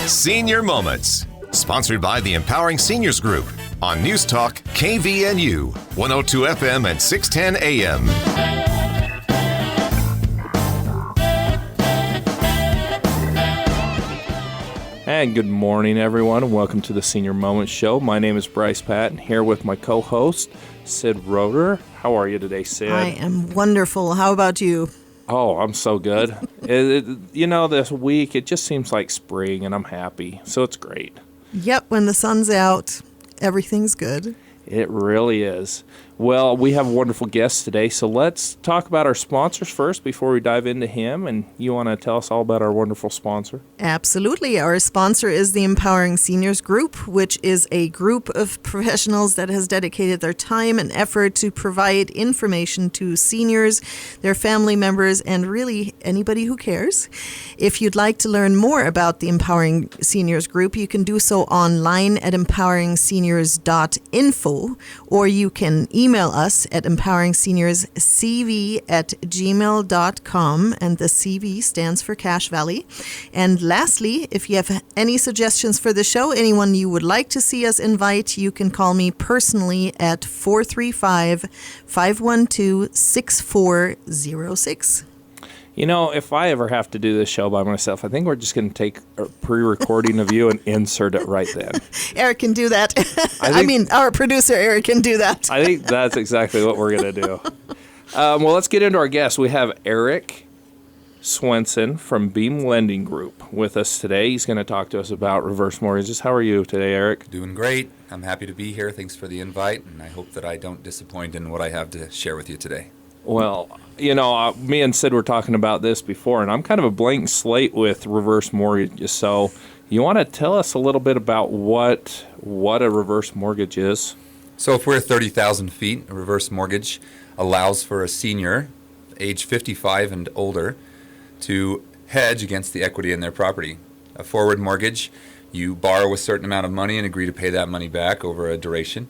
Senior Moments, sponsored by the Empowering Seniors Group on News Talk KVNU, 102 FM and 610 AM. And good morning, everyone. Welcome to the Senior Moments Show. My name is Bryce Patton, here with my co-host, Sid Roeder. How are you today, Sid? I am wonderful. How about you? Oh, I'm so good. This week, it just seems like spring, and I'm happy. So it's great. Yep, when the sun's out, everything's good. It really is. Well, we have wonderful guests today, so let's talk about our sponsors first before we dive into him. And you want to tell us all about our wonderful sponsor? Absolutely. Our sponsor is the Empowering Seniors Group, which is a group of professionals that has dedicated their time and effort to provide information to seniors, their family members, and really anybody who cares. If you'd like to learn more about the Empowering Seniors Group, you can do so online at empoweringseniors.info, or you can email us at empoweringseniors.cv@gmail.com, and the CV stands for Cache Valley. And lastly, if you have any suggestions for the show, anyone you would like to see us invite, you can call me personally at 435-512-6406. You know, if I ever have to do this show by myself, I think we're just going to take a pre-recording of you and insert it right then. Eric can do that. Our producer, Eric, can do that. I think that's exactly what we're going to do. Well, let's get into our guests. We have Eric Swenson from Beam Lending Group with us today. He's going to talk to us about reverse mortgages. How are you today, Eric? Doing great. I'm happy to be here. Thanks for the invite, and I hope that I don't disappoint in what I have to share with you today. Well, me and Sid were talking about this before, and I'm kind of a blank slate with reverse mortgages. So you want to tell us a little bit about what a reverse mortgage is? So if we're 30,000 feet, a reverse mortgage allows for a senior, age 55 and older, to hedge against the equity in their property. A forward mortgage, you borrow a certain amount of money and agree to pay that money back over a duration.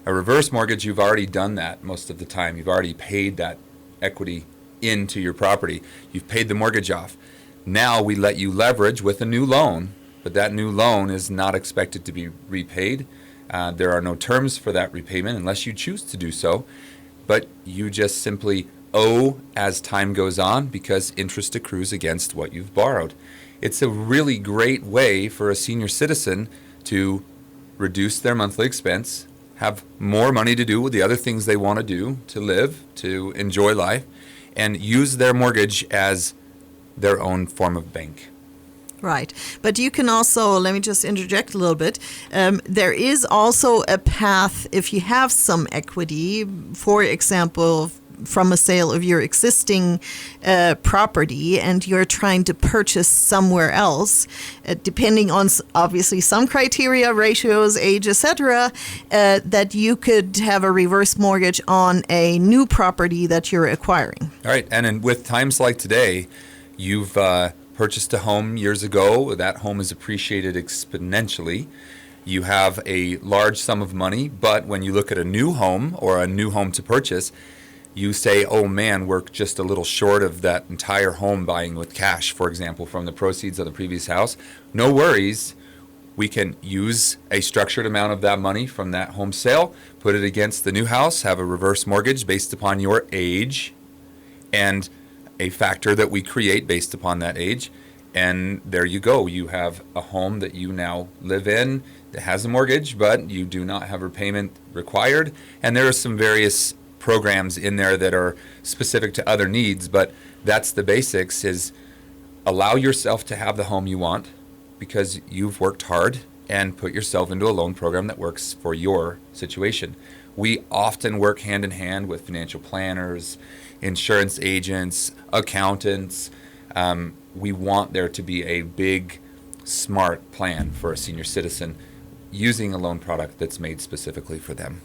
A reverse mortgage, you've already done that most of the time. You've already paid that equity into your property. You've paid the mortgage off. Now we let you leverage with a new loan, but that new loan is not expected to be repaid. There are no terms for that repayment unless you choose to do so, but you just simply owe as time goes on because interest accrues against what you've borrowed. It's a really great way for a senior citizen to reduce their monthly expense, have more money to do with the other things they want to do, to live, to enjoy life, and use their mortgage as their own form of bank. Right. But you can also, let me just interject a little bit, there is also a path if you have some equity, for example, from a sale of your existing property and you're trying to purchase somewhere else, depending on obviously some criteria, ratios, age, etc., that you could have a reverse mortgage on a new property that you're acquiring. All right. And with times like today, you've purchased a home years ago. That home is appreciated exponentially. You have a large sum of money, but when you look at a new home or a new home to purchase, you say, oh man, we're just a little short of that entire home buying with cash, for example, from the proceeds of the previous house. No worries. We can use a structured amount of that money from that home sale, put it against the new house, have a reverse mortgage based upon your age and a factor that we create based upon that age. And there you go. You have a home that you now live in that has a mortgage, but you do not have repayment required. And there are some various programs in there that are specific to other needs, but that's the basics, is allow yourself to have the home you want because you've worked hard, and put yourself into a loan program that works for your situation. We often work hand in hand with financial planners, insurance agents, accountants. We want there to be a big, smart plan for a senior citizen using a loan product that's made specifically for them.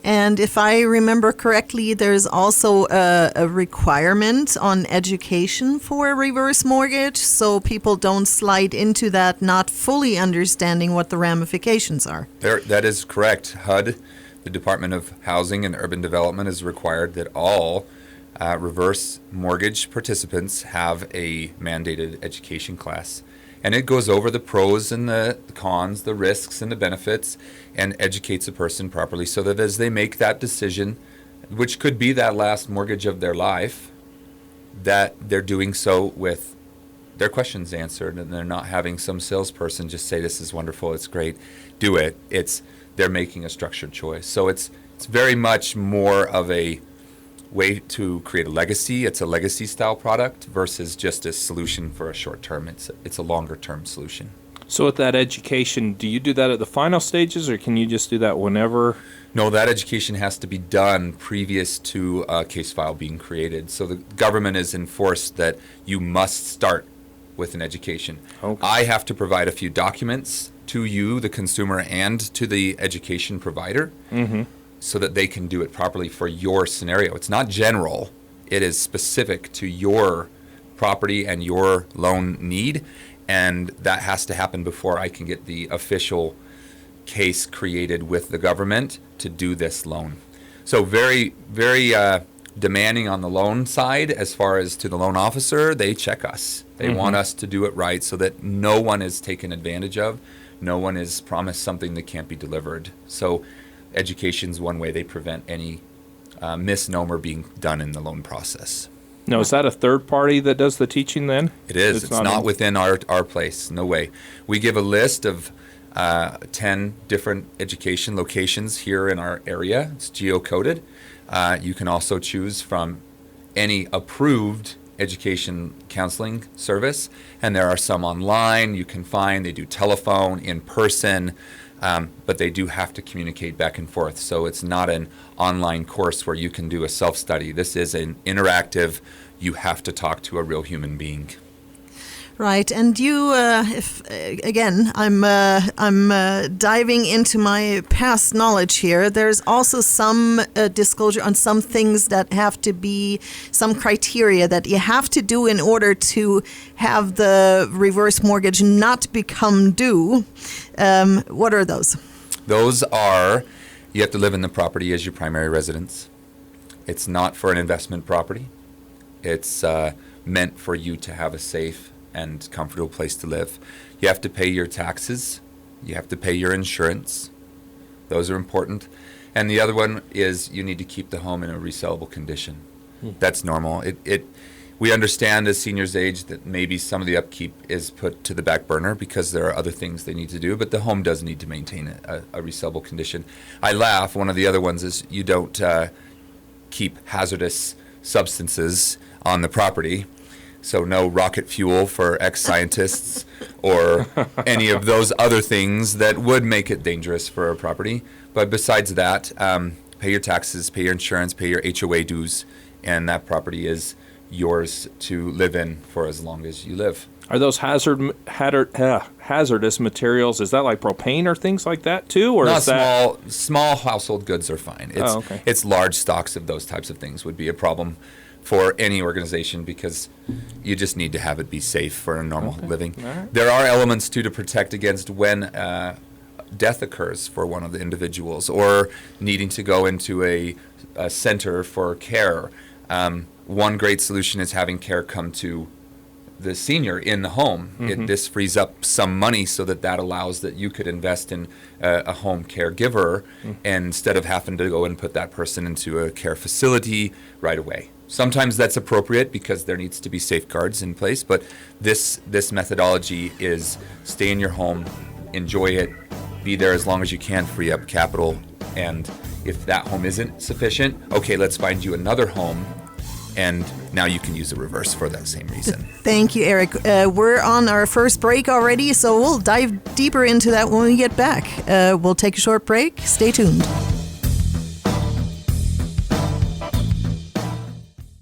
And if I remember correctly, there's also a requirement on education for a reverse mortgage, so people don't slide into that not fully understanding what the ramifications are. That is correct. HUD, the Department of Housing and Urban Development, has required that all reverse mortgage participants have a mandated education class. And it goes over the pros and the cons, the risks and the benefits, and educates a person properly so that as they make that decision, which could be that last mortgage of their life, that they're doing so with their questions answered, and they're not having some salesperson just say, this is wonderful, it's great, do it. They're making a structured choice. So it's very much more of a way to create a legacy. It's a legacy style product versus just a solution for a short term. It's a longer term solution. So with that education, do you do that at the final stages, or can you just do that whenever? No, that education has to be done previous to a case file being created. So the government is enforced that you must start with an education. Okay. I have to provide a few documents to you, the consumer, and to the education provider, so that they can do it properly for your scenario. It's not general. It is specific to your property and your loan need, and that has to happen before I can get the official case created with the government to do this loan. So very, very demanding on the loan side. As far as to the loan officer, they check us. They want us to do it right so that no one is taken advantage of. No one is promised something that can't be delivered. So education's one way they prevent any misnomer being done in the loan process. Now, is that a third party that does the teaching then? It is. It's not within our place. No way. We give a list of 10 different education locations here in our area. It's geocoded. You can also choose from any approved education counseling service, and there are some online you can find. They do telephone, in person, but they do have to communicate back and forth. So it's not an online course where you can do a self-study. This is an interactive, you have to talk to a real human being. Right, and you, again, I'm diving into my past knowledge here. There's also some disclosure on some things that have to be, some criteria that you have to do in order to have the reverse mortgage not become due. What are those? Those are, you have to live in the property as your primary residence. It's not for an investment property. It's meant for you to have a safe and comfortable place to live. You have to pay your taxes. You have to pay your insurance. Those are important. And the other one is you need to keep the home in a resellable condition. That's normal. We understand as seniors age that maybe some of the upkeep is put to the back burner because there are other things they need to do, but the home does need to maintain a resellable condition. I laugh. One of the other ones is you don't keep hazardous substances on the property. So no rocket fuel for ex-scientists or any of those other things that would make it dangerous for a property. But besides that, pay your taxes, pay your insurance, pay your HOA dues, and that property is yours to live in for as long as you live. Are those hazardous materials, is that like propane or things like that too? Or Not is that small household goods are fine. Okay. It's large stocks of those types of things would be a problem for any organization because you just need to have it be safe for a normal living. All right. There are elements too to protect against when death occurs for one of the individuals or needing to go into a center for care. One great solution is having care come to the senior in the home. This frees up some money so that allows that you could invest in a home caregiver instead of having to go and put that person into a care facility right away. Sometimes that's appropriate because there needs to be safeguards in place, but this methodology is stay in your home, enjoy it, be there as long as you can, free up capital, and if that home isn't sufficient, okay, let's find you another home, and now you can use the reverse for that same reason. Thank you, Eric. We're on our first break already, so we'll dive deeper into that when we get back. We'll take a short break. Stay tuned.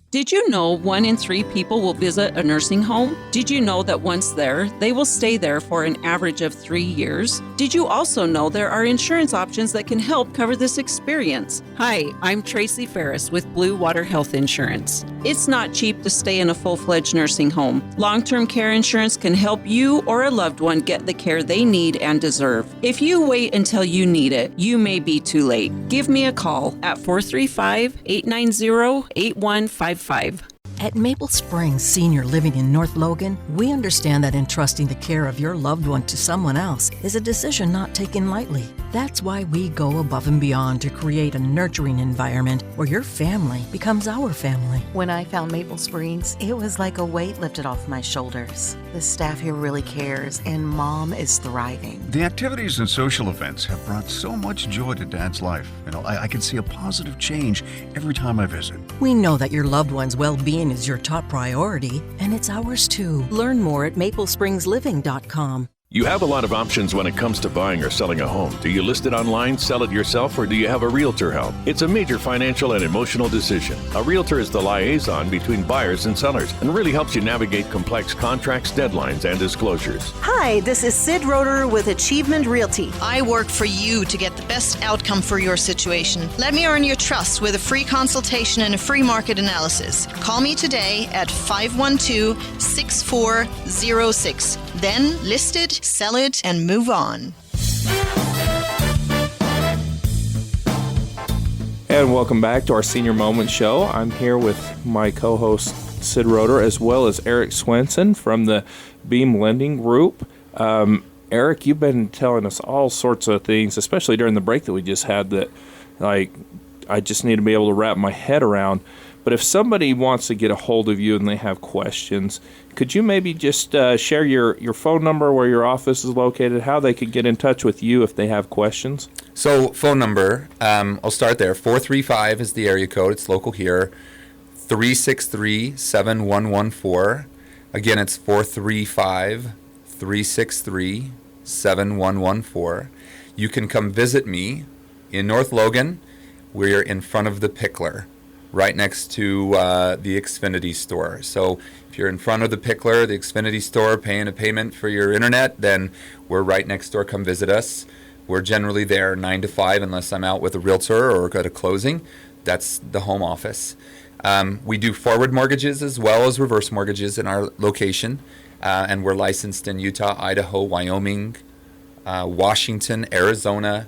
Did you know 1 in 3 people will visit a nursing home? Did you know that once there, they will stay there for an average of 3 years? Did you also know there are insurance options that can help cover this experience? Hi, I'm Tracy Ferris with Blue Water Health Insurance. It's not cheap to stay in a full-fledged nursing home. Long-term care insurance can help you or a loved one get the care they need and deserve. If you wait until you need it, you may be too late. Give me a call at 435-890-8155. 855. At Maple Springs Senior Living in North Logan, we understand that entrusting the care of your loved one to someone else is a decision not taken lightly. That's why we go above and beyond to create a nurturing environment where your family becomes our family. When I found Maple Springs, it was like a weight lifted off my shoulders. The staff here really cares, and Mom is thriving. The activities and social events have brought so much joy to Dad's life. I can see a positive change every time I visit. We know that your loved one's well-being is your top priority, and it's ours too. Learn more at maplesprings.living.com. You have a lot of options when it comes to buying or selling a home. Do you list it online, sell it yourself, or do you have a realtor help? It's a major financial and emotional decision. A realtor is the liaison between buyers and sellers and really helps you navigate complex contracts, deadlines, and disclosures. Hi, this is Sid Roeder with Achievement Realty. I work for you to get the best outcome for your situation. Let me earn your trust with a free consultation and a free market analysis. Call me today at 512-6406. Then list it, sell it, and move on. And welcome back to our Senior Moment Show. I'm here with my co-host Sid Roeder as well as Eric Swenson from the Beam Lending Group. Eric, you've been telling us all sorts of things, especially during the break that we just had, that I just need to be able to wrap my head around. But if somebody wants to get a hold of you and they have questions, could you maybe just share your phone number, where your office is located, how they could get in touch with you if they have questions? So phone number, I'll start there. 435 is the area code. It's local here. 363-7114. Again, it's 435-363-7114. You can come visit me in North Logan. We're in front of the Pickler, right next to the Xfinity store. So if you're in front of the Pickler, the Xfinity store, paying a payment for your internet, then we're right next door. Come visit us. We're generally there 9 to 5 unless I'm out with a realtor or at a closing. That's the home office. We do forward mortgages as well as reverse mortgages in our location. And we're licensed in Utah, Idaho, Wyoming, Washington, Arizona,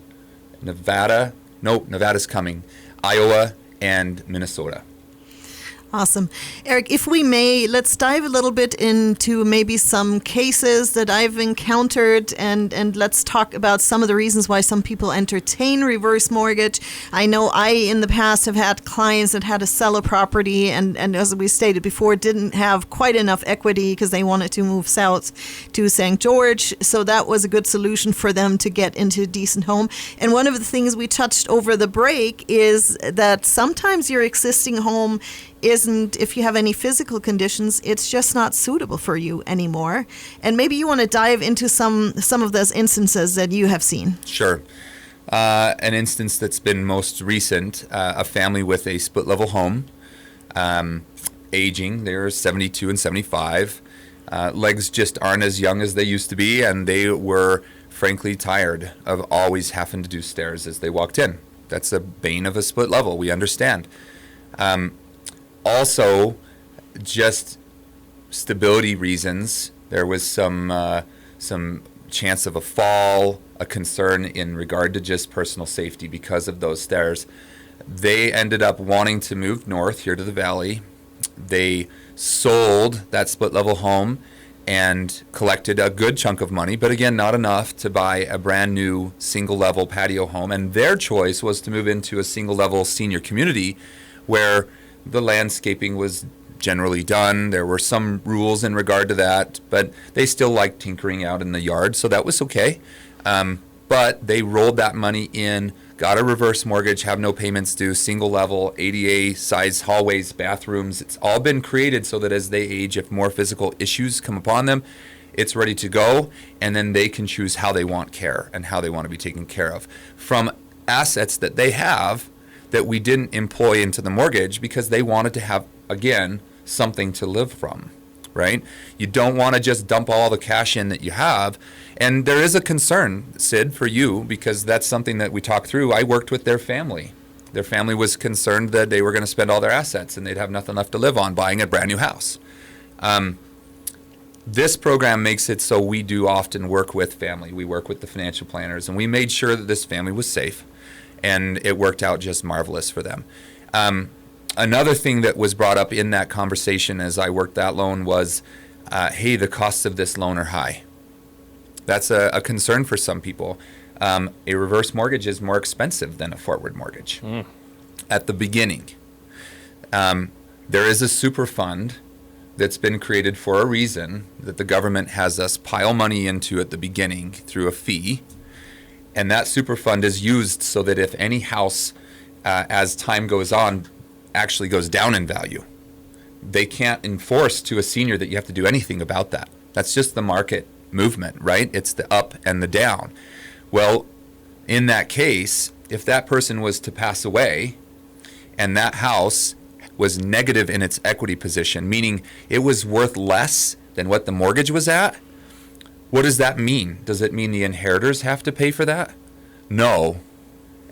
Nevada. Nope, Nevada's coming. Iowa, and Minnesota. Awesome. Eric, if we may, let's dive a little bit into maybe some cases that I've encountered, and let's talk about some of the reasons why some people entertain reverse mortgage. I know I, in the past, have had clients that had to sell a property and as we stated before, didn't have quite enough equity because they wanted to move south to St. George. So that was a good solution for them to get into a decent home. And one of the things we touched over the break is that sometimes your existing home isn't, if you have any physical conditions, it's just not suitable for you anymore. And maybe you want to dive into some of those instances that you have seen. Sure. An instance that's been most recent, a family with a split-level home, aging, they're 72 and 75. Legs just aren't as young as they used to be, and they were frankly tired of always having to do stairs as they walked in. That's a bane of a split level, we understand. Also, just stability reasons. There was some chance of a fall, a concern in regard to just personal safety because of those stairs. They ended up wanting to move north here to the valley. They sold that split-level home and collected a good chunk of money, but again, not enough to buy a brand new single-level patio home. And their choice was to move into a single-level senior community where the landscaping was generally done. There were some rules in regard to that, but they still liked tinkering out in the yard, so that was okay. But they rolled that money in, got a reverse mortgage, have no payments due, single level, ADA size hallways, bathrooms. It's all been created so that as they age, if more physical issues come upon them, it's ready to go, and then they can choose how they want care and how they want to be taken care of from assets that they have that we didn't employ into the mortgage because they wanted to have, again, something to live from, right? You don't want to just dump all the cash in that you have. And there is a concern, Sid, for you, because that's something that we talked through. I worked with their family. Their family was concerned that they were going to spend all their assets and they'd have nothing left to live on buying a brand new house. This program makes it so we do often work with family. We work with the financial planners, and we made sure that this family was safe. And it worked out just marvelous for them. Another thing that was brought up in that conversation as I worked that loan was, hey, the costs of this loan are high. That's a concern for some people. A reverse mortgage is more expensive than a forward mortgage at the beginning. There is a super fund that's been created for a reason that the government has us pile money into at the beginning through a fee. And that super fund is used so that if any house, as time goes on, actually goes down in value, they can't enforce to a senior that you have to do anything about that. That's just the market movement, right? It's the up and the down. Well, in that case, if that person was to pass away and that house was negative in its equity position, meaning it was worth less than what the mortgage was at, what does that mean? Does it mean the inheritors have to pay for that? No.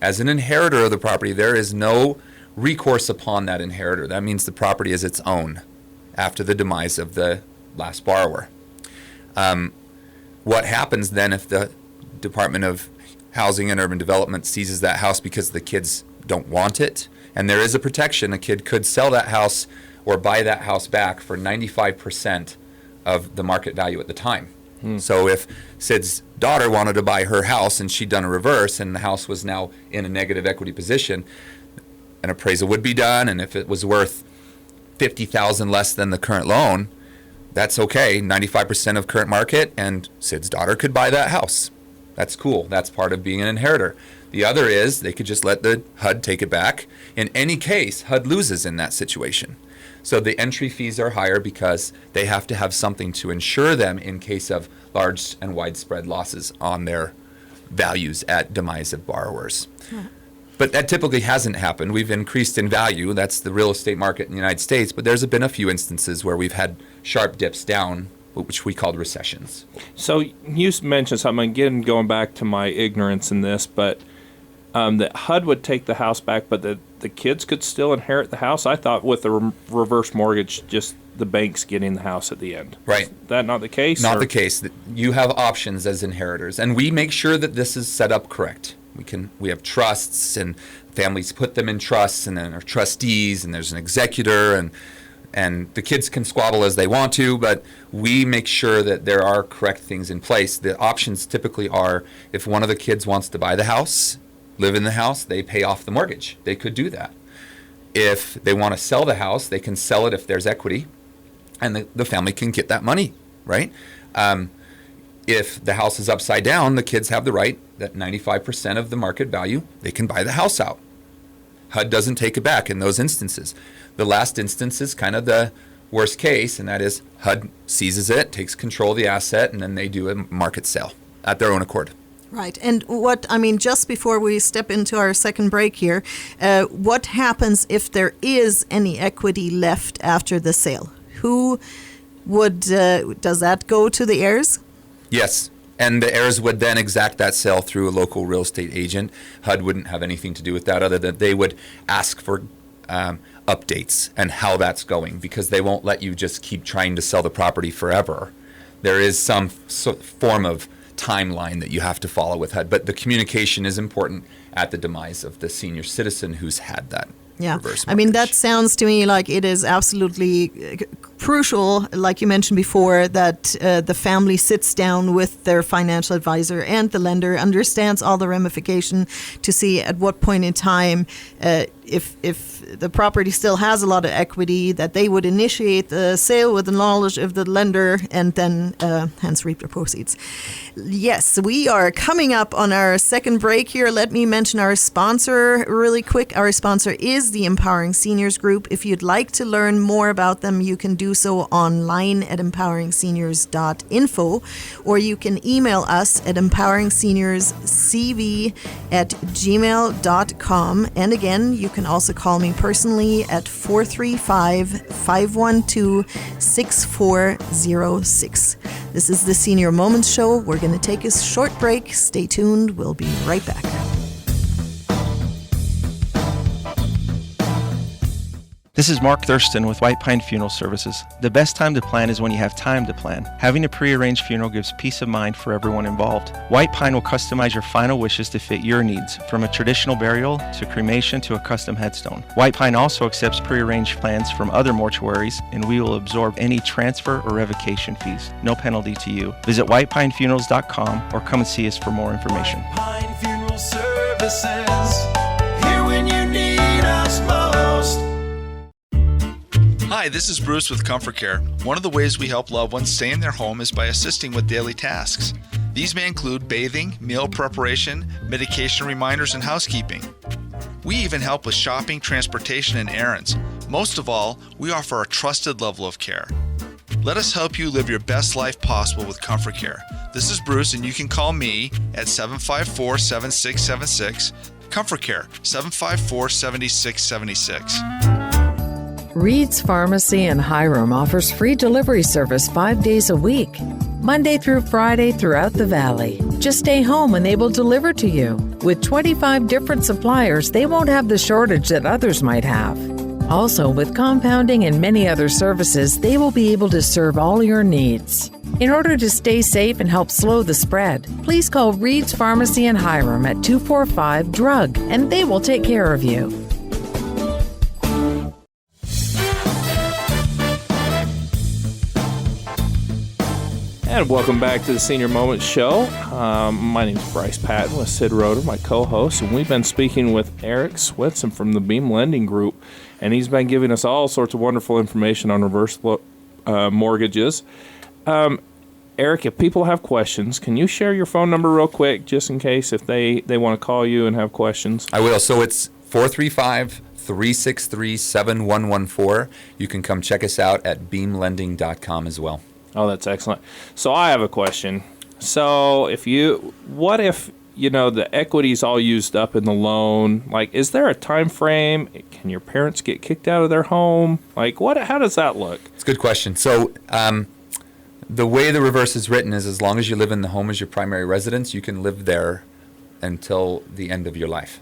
As an inheritor of the property, there is no recourse upon that inheritor. That means the property is its own after the demise of the last borrower. What happens then if the Department of Housing and Urban Development seizes that house because the kids don't want it? And there is a protection. A kid could sell that house or buy that house back for 95% of the market value at the time. So if Sid's daughter wanted to buy her house and she'd done a reverse and the house was now in a negative equity position, an appraisal would be done, and if it was worth $50,000 less than the current loan, that's okay, 95% of current market, and Sid's daughter could buy that house. That's cool. That's part of being an inheritor. The other is they could just let the HUD take it back. In any case, HUD loses in that situation. So the entry fees are higher because they have to have something to insure them in case of large and widespread losses on their values at demise of borrowers. But that typically hasn't happened. We've increased in value. That's the real estate market in the United States. But there's been a few instances where we've had sharp dips down, which we called recessions. So you mentioned something, again, going back to my ignorance in this, but that HUD would take the house back, but the kids could still inherit the house. I thought with the reverse mortgage, just the bank's getting the house at the end. Right. Is that not the case? Not the case. You have options as inheritors, and we make sure that this is set up correct. We have trusts, and families put them in trusts, and then are trustees, and there's an executor, and the kids can squabble as they want to, but we make sure that there are correct things in place. The options typically are if one of the kids wants to buy the house, live in the house, they pay off the mortgage. They could do that. If they want to sell the house, they can sell it if there's equity, and the family can get that money, right? If the house is upside down, the kids have the right that 95% of the market value, they can buy the house out. HUD doesn't take it back in those instances. The last instance is kind of the worst case, and that is HUD seizes it, takes control of the asset, and then they do a market sale at their own accord. Right. And just before we step into our second break here, what happens if there is any equity left after the sale? Who would, does that go to the heirs? Yes. And the heirs would then exact that sale through a local real estate agent. HUD wouldn't have anything to do with that other than they would ask for updates and how that's going, because they won't let you just keep trying to sell the property forever. There is some form of timeline that you have to follow with HUD, but the communication is important at the demise of the senior citizen who's had that reverse mortgage. That sounds to me like it is absolutely crucial, like you mentioned before, that the family sits down with their financial advisor and the lender, understands all the ramification to see at what point in time, if the property still has a lot of equity, that they would initiate the sale with the knowledge of the lender and then hence reap the proceeds. Yes, we are coming up on our second break here. Let me mention our sponsor really quick. Our sponsor is the Empowering Seniors Group. If you'd like to learn more about them, you can do so online at empoweringseniors.info, or you can email us at empoweringseniors.cv@gmail.com. And again, you can also call me personally at 435-512-6406. This is the Senior Moments Show. We're going to take a short break. Stay tuned. We'll be right back. This is Mark Thurston with White Pine Funeral Services. The best time to plan is when you have time to plan. Having a prearranged funeral gives peace of mind for everyone involved. White Pine will customize your final wishes to fit your needs, from a traditional burial to cremation to a custom headstone. White Pine also accepts prearranged plans from other mortuaries, and we will absorb any transfer or revocation fees. No penalty to you. Visit whitepinefunerals.com or come and see us for more information. White Pine Funeral Services, here when you need us most. Hi, this is Bruce with Comfort Care. One of the ways we help loved ones stay in their home is by assisting with daily tasks. These may include bathing, meal preparation, medication reminders, and housekeeping. We even help with shopping, transportation, and errands. Most of all, we offer a trusted level of care. Let us help you live your best life possible with Comfort Care. This is Bruce, and you can call me at 754-7676. Comfort Care, 754-7676. Reed's Pharmacy in Hiram offers free delivery service 5 days a week, Monday through Friday throughout the valley. Just stay home and they will deliver to you. With 25 different suppliers, they won't have the shortage that others might have. Also, with compounding and many other services, they will be able to serve all your needs. In order to stay safe and help slow the spread, please call Reed's Pharmacy in Hiram at 245-DRUG and they will take care of you. And welcome back to the Senior Moments Show. My name is Bryce Patton with Sid Roeder, my co-host, and we've been speaking with Eric Swenson from the Beam Lending Group, and he's been giving us all sorts of wonderful information on reverse mortgages. Eric, if people have questions, can you share your phone number real quick, just in case if they want to call you and have questions? I will. So it's 435-363-7114. You can come check us out at beamlending.com as well. Oh, that's excellent. So I have a question. So what if the equity's all used up in the loan? Like, is there a time frame? Can your parents get kicked out of their home? Like, how does that look? It's a good question. So the way the reverse is written is, as long as you live in the home as your primary residence, you can live there until the end of your life.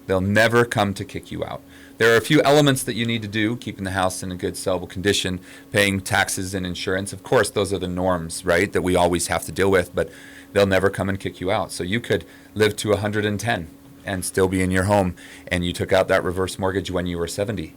They'll never come to kick you out. There are a few elements that you need to do, keeping the house in a good sellable condition, paying taxes and insurance. Of course, those are the norms, right, that we always have to deal with, but they'll never come and kick you out. So you could live to 110 and still be in your home, and you took out that reverse mortgage when you were 70.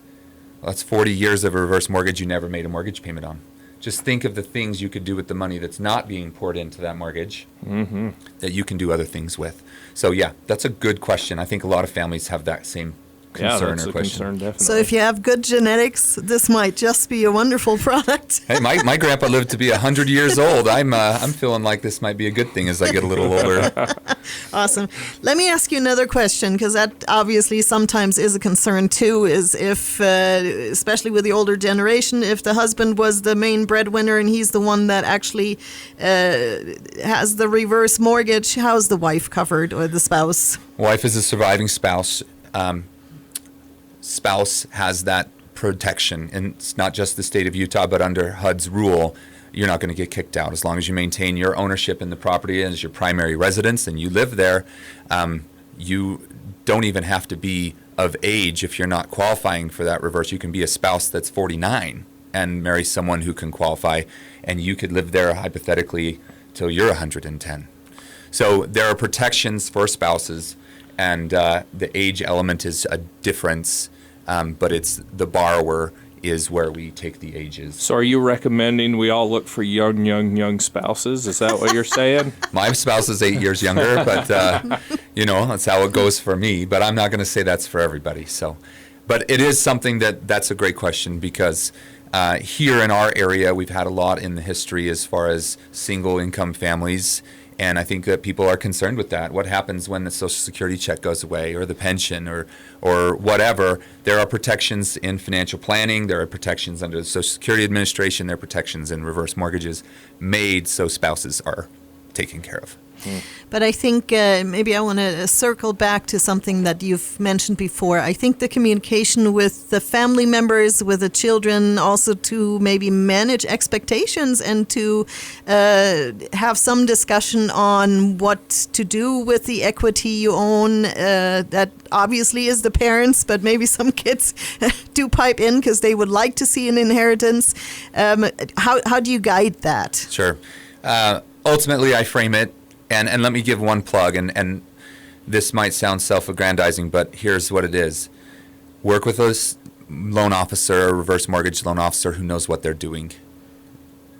Well, that's 40 years of a reverse mortgage you never made a mortgage payment on. Just think of the things you could do with the money that's not being poured into that mortgage that you can do other things with. So, yeah, that's a good question. I think a lot of families have that same concern or question. Concern, definitely. So if you have good genetics, this might just be a wonderful product. Hey, my grandpa lived to be 100 years old. I'm feeling like this might be a good thing as I get a little older. Awesome. Let me ask you another question, because that obviously sometimes is a concern too, is if, especially with the older generation, if the husband was the main breadwinner and he's the one that actually has the reverse mortgage, how's the wife covered, or the spouse? Wife is a surviving spouse. Spouse has that protection, and it's not just the state of Utah, but under HUD's rule, you're not going to get kicked out as long as you maintain your ownership in the property as your primary residence and you live there. You don't even have to be of age if you're not qualifying for that reverse. You can be a spouse that's 49 and marry someone who can qualify, and you could live there hypothetically till you're 110. So there are protections for spouses. And the age element is a difference, but it's the borrower is where we take the ages. So are you recommending we all look for young spouses? Is that what you're saying? My spouse is 8 years younger, but, that's how it goes for me. But I'm not going to say that's for everybody. So, but it is something that's a great question, because here in our area, we've had a lot in the history as far as single income families. And I think that people are concerned with that. What happens when the Social Security check goes away, or the pension, or whatever? There are protections in financial planning. There are protections under the Social Security Administration. There are protections in reverse mortgages made so spouses are taken care of. But I think maybe I want to circle back to something that you've mentioned before. I think the communication with the family members, with the children, also to maybe manage expectations and to have some discussion on what to do with the equity you own. That obviously is the parents, but maybe some kids do pipe in because they would like to see an inheritance. How do you guide that? Sure. Ultimately, I frame it, and let me give one plug, and this might sound self-aggrandizing, but here's what it is. Work with a loan officer, a reverse mortgage loan officer who knows what they're doing.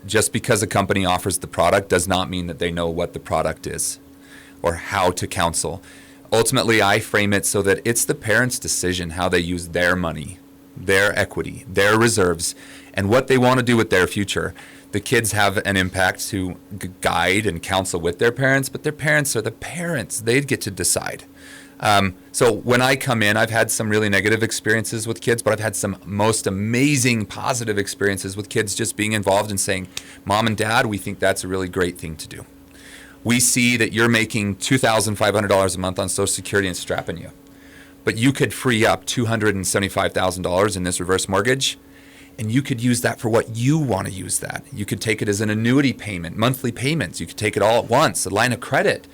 Just because a company offers the product does not mean that they know what the product is or how to counsel. Ultimately, I frame it so that it's the parents' decision how they use their money, their equity, their reserves, and what they want to do with their future. The kids have an impact to guide and counsel with their parents, but their parents are the parents. They get to decide. So when I come in, I've had some really negative experiences with kids, but I've had some most amazing positive experiences with kids just being involved and saying, Mom and Dad, we think that's a really great thing to do. We see that you're making $2,500 a month on Social Security and strapping you, but you could free up $275,000 in this reverse mortgage, and you could use that for what you want to use that. You could take it as an annuity payment, monthly payments. You could take it all at once, a line of credit.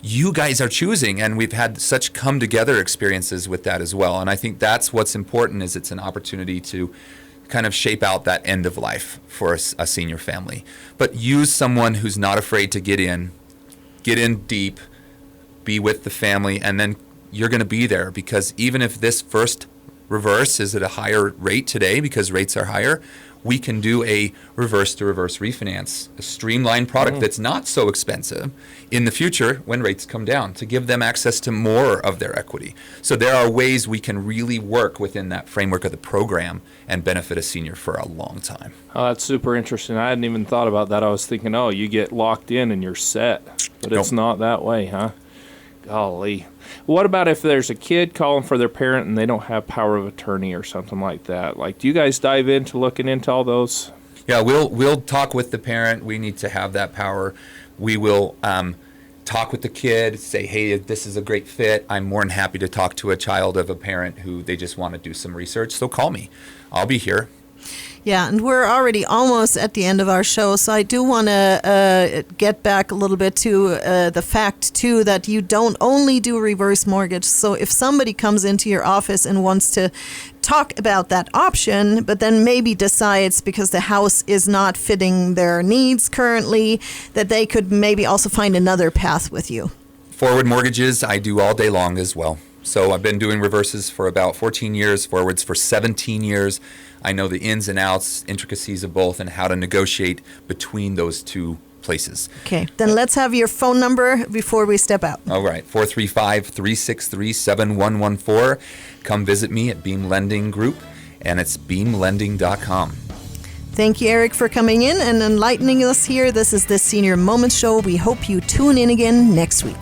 You guys are choosing, and we've had such come together experiences with that as well. And I think that's what's important, is it's an opportunity to kind of shape out that end of life for a senior family. But use someone who's not afraid to get in deep, be with the family, and then you're going to be there, because even if this first reverse is at a higher rate today because rates are higher, we can do a reverse-to-reverse refinance, a streamlined product that's not so expensive in the future when rates come down, to give them access to more of their equity. So there are ways we can really work within that framework of the program and benefit a senior for a long time. Oh, that's super interesting. I hadn't even thought about that. I was thinking, you get locked in and you're set. But it's not that way, huh? Golly. What about if there's a kid calling for their parent and they don't have power of attorney or something like that? Like, do you guys dive into looking into all those? Yeah, we'll talk with the parent. We need to have that power. We will talk with the kid, say, hey, this is a great fit. I'm more than happy to talk to a child of a parent who they just want to do some research. So call me. I'll be here. Yeah, and we're already almost at the end of our show, so I do want to get back a little bit to the fact, too, that you don't only do reverse mortgage. So if somebody comes into your office and wants to talk about that option, but then maybe decides because the house is not fitting their needs currently, that they could maybe also find another path with you. Forward mortgages, I do all day long as well. So I've been doing reverses for about 14 years, forwards for 17 years. I know the ins and outs, intricacies of both, and how to negotiate between those two places. Okay, then let's have your phone number before we step out. All right, 435-363-7114. Come visit me at Beam Lending Group, and it's beamlending.com. Thank you, Eric, for coming in and enlightening us here. This is the Senior Moments Show. We hope you tune in again next week.